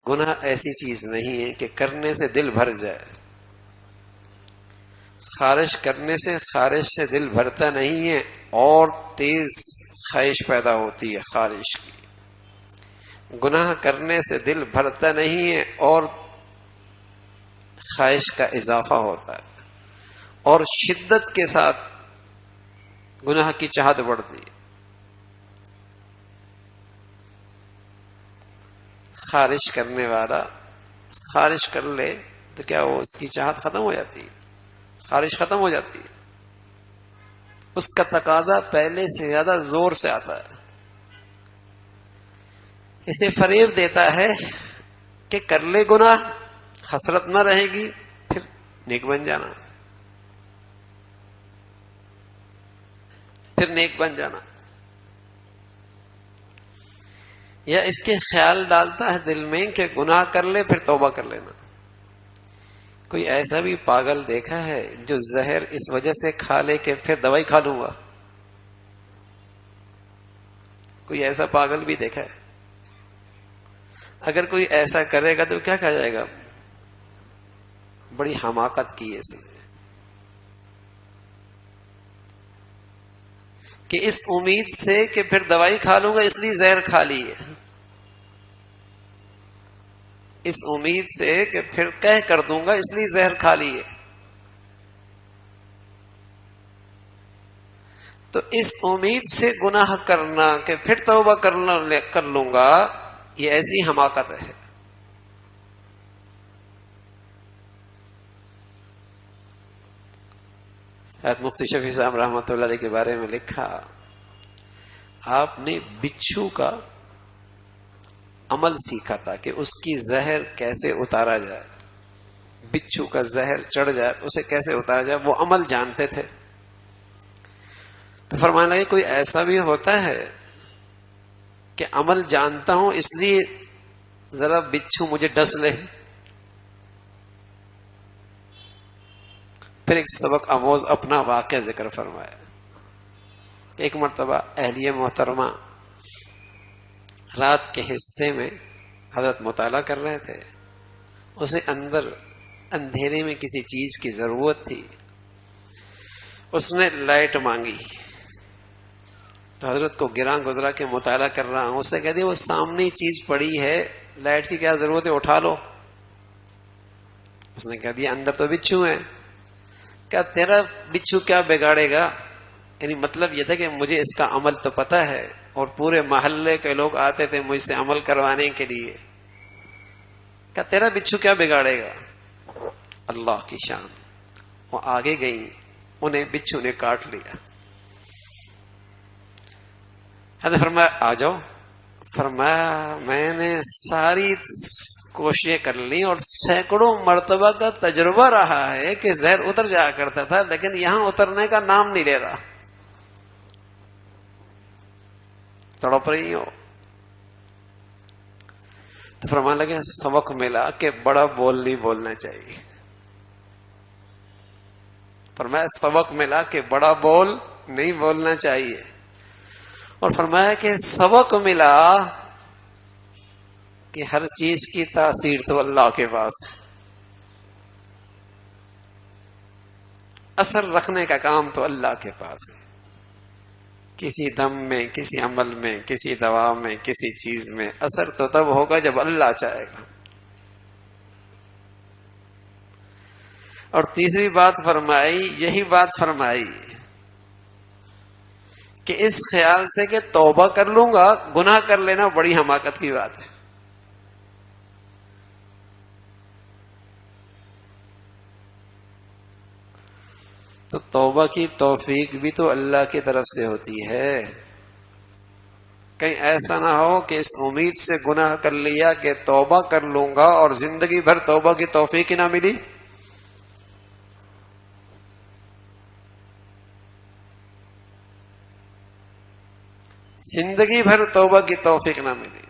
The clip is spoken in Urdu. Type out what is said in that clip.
گناہ ایسی چیز نہیں ہے کہ کرنے سے دل بھر جائے. خارش کرنے سے خارش سے دل بھرتا نہیں ہے، اور تیز خواہش پیدا ہوتی ہے خارش کی. گناہ کرنے سے دل بھرتا نہیں ہے اور خواہش کا اضافہ ہوتا ہے، اور شدت کے ساتھ گناہ کی چاہت بڑھتی ہے. خارش کرنے والا خارش کر لے تو کیا وہ اس کی چاہت ختم ہو جاتی ہے؟ خارش ختم ہو جاتی ہے. اس کا تقاضا پہلے سے زیادہ زور سے آتا ہے. اسے فریب دیتا ہے کہ کر لے گناہ، حسرت نہ رہے گی، پھر نیک بن جانا، پھر نیک بن جانا. یا اس کے خیال ڈالتا ہے دل میں کہ گناہ کر لے پھر توبہ کر لینا. کوئی ایسا بھی پاگل دیکھا ہے جو زہر اس وجہ سے کھا لے کہ پھر دوائی کھا لوں گا؟ کوئی ایسا پاگل بھی دیکھا ہے؟ اگر کوئی ایسا کرے گا تو کیا کہا جائے گا؟ بڑی حماقت کی ہے اس نے، کہ اس امید سے کہ پھر دوائی کھا لوں گا اس لیے زہر کھا لی ہے. اس امید سے کہ پھر کہہ کر دوں گا اس لیے زہر کھا لی ہے. تو اس امید سے گناہ کرنا کہ پھر توبہ کر لوں گا، یہ ایسی حماقت ہے. حضرت مفتی شفیع صاحب رحمۃ اللہ علیہ کے بارے میں لکھا، آپ نے بچھو کا عمل سیکھا تھا کہ اس کی زہر کیسے اتارا جائے. بچھو کا زہر چڑھ جائے اسے کیسے اتارا جائے، وہ عمل جانتے تھے. تو فرمانے لگے کوئی ایسا بھی ہوتا ہے کہ عمل جانتا ہوں اس لیے ذرا بچھو مجھے ڈس لے. پھر ایک سبق آموز اپنا واقعہ ذکر فرمایا. ایک مرتبہ اہلیہ محترمہ رات کے حصے میں حضرت مطالعہ کر رہے تھے. اسے اندر اندھیرے میں کسی چیز کی ضرورت تھی. اس نے لائٹ مانگی تو حضرت کو گراں گزرا کے مطالعہ کر رہا ہوں. اس سے کہہ دیا وہ سامنے چیز پڑی ہے، لائٹ کی کیا ضرورت ہے، اٹھا لو. اس نے کہہ دیا اندر تو بچھو ہے. کیا تیرا بچھو کیا بگاڑے گا؟ یعنی مطلب یہ تھا کہ مجھے اس کا عمل تو پتا ہے، اور پورے محلے کے لوگ آتے تھے مجھ سے عمل کروانے کے لیے. کیا تیرا بچھو کیا بگاڑے گا؟ اللہ کی شان. وہ آگے گئی، انہیں بچھو نے کاٹ لیا. حضرت فرمایا آ جاؤ. فرمایا میں نے ساری کوششیں کر لی اور سینکڑوں مرتبہ کا تجربہ رہا ہے کہ زہر اتر جایا کرتا تھا، لیکن یہاں اترنے کا نام نہیں لے رہا. تڑپ رہی ہو. تو فرمانے لگے سبق ملا کہ بڑا بول نہیں بولنا چاہیے. فرمایا سبق ملا کہ بڑا بول نہیں بولنا چاہیے. اور فرمایا کہ سبق ملا کہ ہر چیز کی تاثیر تو اللہ کے پاس ہے، اثر رکھنے کا کام تو اللہ کے پاس ہے. کسی دم میں، کسی عمل میں، کسی دوا میں، کسی چیز میں اثر تو تب ہوگا جب اللہ چاہے گا. اور تیسری بات فرمائی، یہی بات فرمائی کہ اس خیال سے کہ توبہ کر لوں گا گناہ کر لینا بڑی حماقت کی بات ہے. تو توبہ کی توفیق بھی تو اللہ کی طرف سے ہوتی ہے. کہیں ایسا نہ ہو کہ اس امید سے گناہ کر لیا کہ توبہ کر لوں گا اور زندگی بھر توبہ کی توفیق ہی نہ ملی. زندگی بھر توبہ کی توفیق نہ ملی.